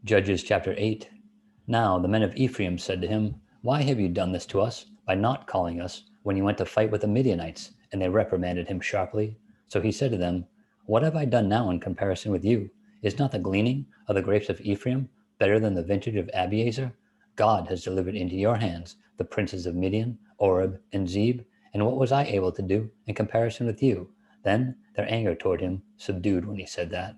Judges chapter 8. Now the men of Ephraim said to him, Why have you done this to us by not calling us when you went to fight with the Midianites? And they reprimanded him sharply. So he said to them, What have I done now in comparison with you? Is not the gleaning of the grapes of Ephraim better than the vintage of Abiezer? God has delivered into your hands the princes of Midian, Oreb, and Zeb. And what was I able to do in comparison with you? Then their anger toward him subdued when he said that.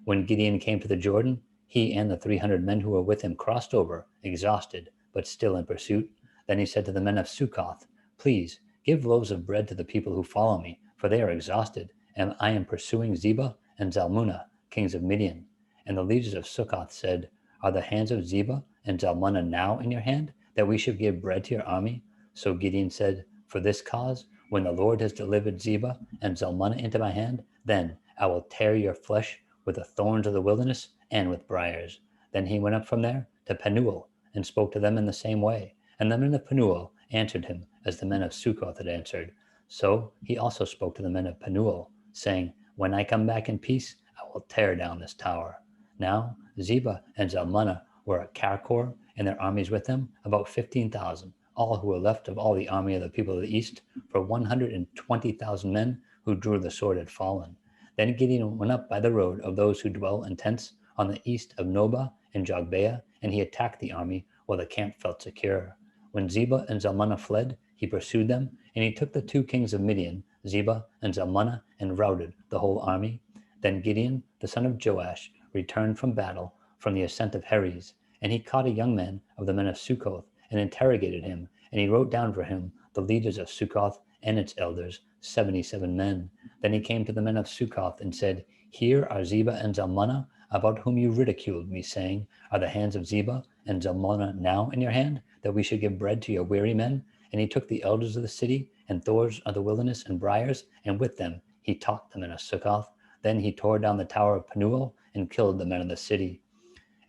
When Gideon came to the Jordan, he and the 300 men who were with him crossed over, exhausted, but still in pursuit. Then he said to the men of Succoth, Please, give loaves of bread to the people who follow me, for they are exhausted, and I am pursuing Zebah and Zalmunna, kings of Midian. And the leaders of Succoth said, Are the hands of Zebah and Zalmunna now in your hand, that we should give bread to your army? So Gideon said, For this cause, when the Lord has delivered Zebah and Zalmunna into my hand, then I will tear your flesh with the thorns of the wilderness and with briars. Then he went up from there to Penuel and spoke to them in the same way. And the men of Penuel answered him as the men of Succoth had answered. So he also spoke to the men of Penuel, saying, When I come back in peace, I will tear down this tower. Now Zebah and Zalmunna were at Karkor, and their armies with them, about 15,000, all who were left of all the army of the people of the east, for 120,000 men who drew the sword had fallen. Then Gideon went up by the road of those who dwell in tents on the east of Nobah and Jogbeah, and he attacked the army while the camp felt secure. When Zebah and Zalmunna fled, he pursued them, and he took the 2 kings of Midian, Zebah and Zalmunna, and routed the whole army. Then Gideon, the son of Joash, returned from battle from the ascent of Heres, and he caught a young man of the men of Succoth and interrogated him, and he wrote down for him the leaders of Succoth and its elders, 77 men. Then he came to the men of Succoth and said, Here are Zebah and Zalmunna, about whom you ridiculed me, saying, Are the hands of Zebah and Zalmunna now in your hand, that we should give bread to your weary men? And he took the elders of the city, and thorns of the wilderness, and briars, and with them he talked the men of Succoth. Then he tore down the tower of Penuel, and killed the men of the city.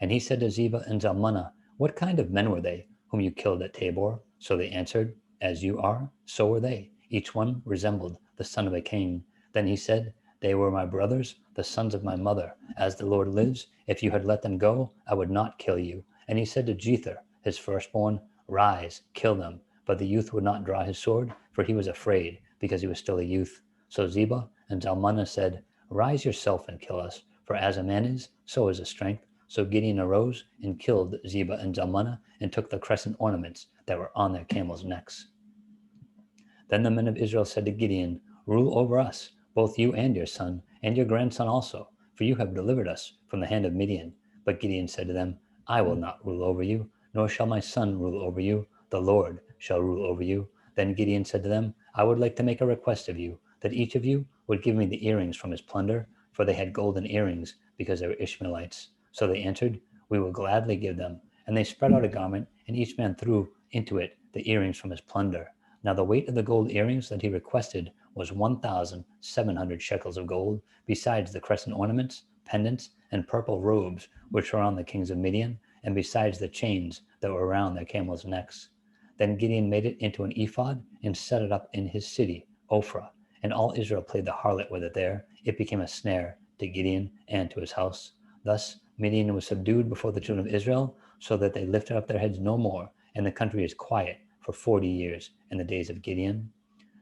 And he said to Zebah and Zalmunna, What kind of men were they, whom you killed at Tabor? So they answered, As you are, so were they. Each one resembled the son of a king. Then he said, They were my brothers, the sons of my mother. As the Lord lives, if you had let them go, I would not kill you. And he said to Jether, his firstborn, Rise, kill them. But the youth would not draw his sword, for he was afraid, because he was still a youth. So Zebah and Zalmunna said, Rise yourself and kill us, for as a man is, so is his strength. So Gideon arose and killed Zebah and Zalmunna, and took the crescent ornaments that were on their camels' necks. Then the men of Israel said to Gideon, Rule over us, both you and your son, and your grandson also, for you have delivered us from the hand of Midian. But Gideon said to them, I will not rule over you, nor shall my son rule over you. The Lord shall rule over you. Then Gideon said to them, I would like to make a request of you, that each of you would give me the earrings from his plunder, for they had golden earrings, because they were Ishmaelites. So they answered, We will gladly give them. And they spread out a garment, and each man threw into it the earrings from his plunder. Now the weight of the gold earrings that he requested was 1,700 shekels of gold, besides the crescent ornaments, pendants, and purple robes which were on the kings of Midian, and besides the chains that were around their camels' necks. Then Gideon made it into an ephod and set it up in his city, Ophrah, and all Israel played the harlot with it there. It became a snare to Gideon and to his house. Thus Midian was subdued before the children of Israel, so that they lifted up their heads no more, and the country is quiet for 40 years in the days of Gideon.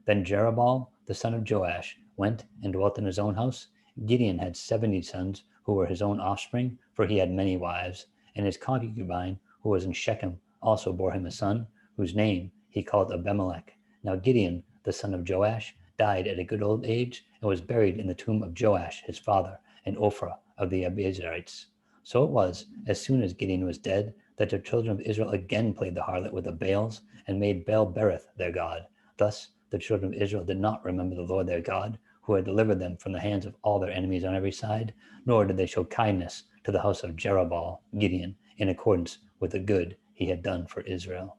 Then Jerubbaal, the son of Joash, went and dwelt in his own house. Gideon had 70 sons, who were his own offspring, for he had many wives. And his concubine, who was in Shechem, also bore him a son, whose name he called Abimelech. Now Gideon, the son of Joash, died at a good old age, and was buried in the tomb of Joash his father, in Ophrah of the Abiezrites. So it was, as soon as Gideon was dead, that the children of Israel again played the harlot with the Baals, and made Baal-berith their god. Thus the children of Israel did not remember the Lord their God, who had delivered them from the hands of all their enemies on every side, nor did they show kindness to the house of Jerubbaal, Gideon, in accordance with the good he had done for Israel.